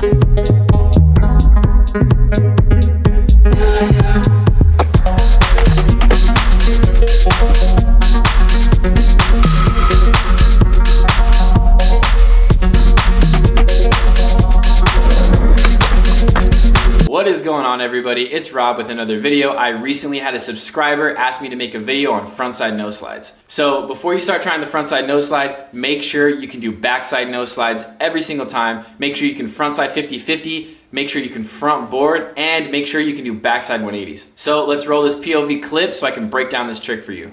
What is going on, everybody? It's Rob with another video. I recently had a subscriber ask me to make a video on frontside nose slides. So before you start trying the frontside nose slide, make sure you can do backside nose slides every single time. Make sure you can frontside 50-50, make sure you can front board, and make sure you can do backside 180s. So let's roll this POV clip so I can break down this trick for you.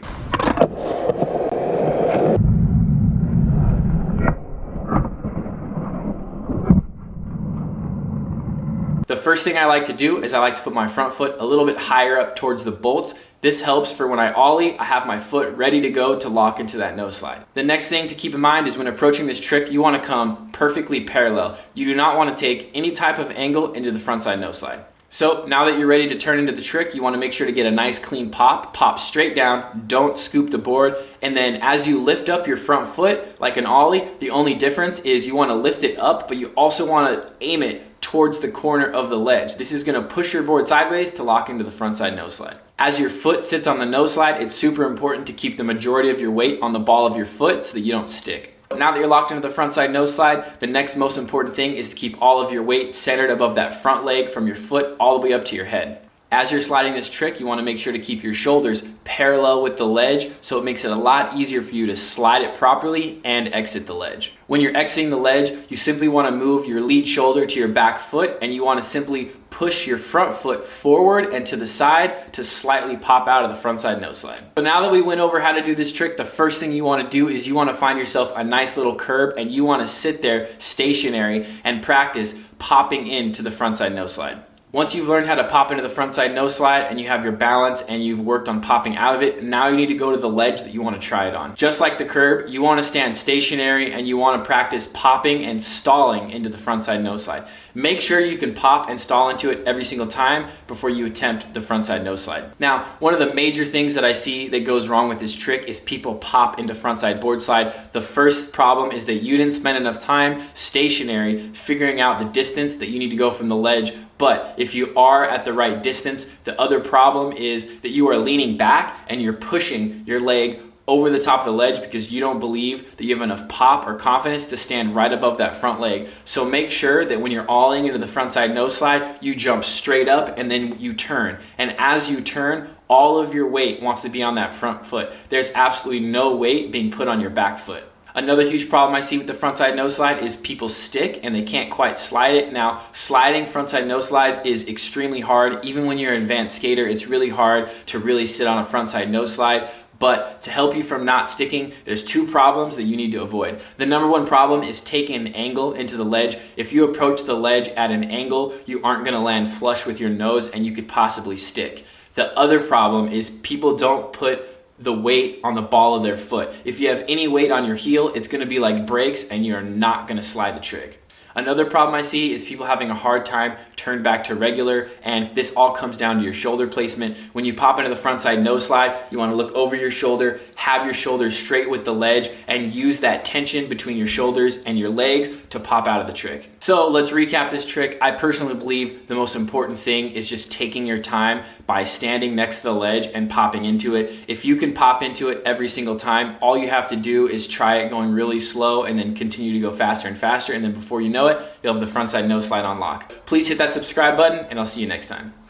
The first thing I like to do is I like to put my front foot a little bit higher up towards the bolts. This helps for when I ollie, I have my foot ready to go to lock into that nose slide. The next thing to keep in mind is when approaching this trick, you want to come perfectly parallel. You do not want to take any type of angle into the frontside nose slide. So now that you're ready to turn into the trick, you want to make sure to get a nice clean pop straight down, don't scoop the board, and then as you lift up your front foot like an ollie, the only difference is you want to lift it up, but you also want to aim it towards the corner of the ledge. This is going to push your board sideways to lock into the frontside nose slide. As your foot sits on the nose slide, it's super important to keep the majority of your weight on the ball of your foot so that you don't stick. Now that you're locked into the frontside nose slide, the next most important thing is to keep all of your weight centered above that front leg from your foot all the way up to your head. As you're sliding this trick, you want to make sure to keep your shoulders parallel with the ledge so it makes it a lot easier for you to slide it properly and exit the ledge. When you're exiting the ledge, you simply want to move your lead shoulder to your back foot and you want to simply push your front foot forward and to the side to slightly pop out of the frontside nose slide. So now that we went over how to do this trick, the first thing you want to do is you want to find yourself a nice little curb and you want to sit there stationary and practice popping into the frontside nose slide. Once you've learned how to pop into the frontside nose slide and you have your balance and you've worked on popping out of it, now you need to go to the ledge that you want to try it on. Just like the curb, you want to stand stationary and you want to practice popping and stalling into the frontside nose slide. Make sure you can pop and stall into it every single time before you attempt the frontside nose slide. Now, one of the major things that I see that goes wrong with this trick is people pop into frontside board slide. The first problem is that you didn't spend enough time stationary figuring out the distance that you need to go from the ledge. But if you are at the right distance, the other problem is that you are leaning back and you're pushing your leg over the top of the ledge because you don't believe that you have enough pop or confidence to stand right above that front leg. So make sure that when you're olling into the frontside nose slide, you jump straight up and then you turn. And as you turn, all of your weight wants to be on that front foot. There's absolutely no weight being put on your back foot. Another huge problem I see with the frontside nose slide is people stick and they can't quite slide it. Now, sliding frontside nose slides is extremely hard. Even when you're an advanced skater, it's really hard to really sit on a frontside nose slide. But to help you from not sticking, there's two problems that you need to avoid. The number one problem is taking an angle into the ledge. If you approach the ledge at an angle, you aren't gonna land flush with your nose and you could possibly stick. The other problem is people don't put the weight on the ball of their foot. If you have any weight on your heel, it's gonna be like brakes and you're not gonna slide the trick. Another problem I see is people having a hard time turn back to regular, and this all comes down to your shoulder placement. When you pop into the frontside nose slide, you want to look over your shoulder, have your shoulders straight with the ledge, and use that tension between your shoulders and your legs to pop out of the trick. So let's recap this trick. I personally believe the most important thing is just taking your time by standing next to the ledge and popping into it. If you can pop into it every single time, all you have to do is try it going really slow and then continue to go faster and faster, and then before you know it, you'll have the frontside nose slide on lock. Please hit that subscribe button and I'll see you next time.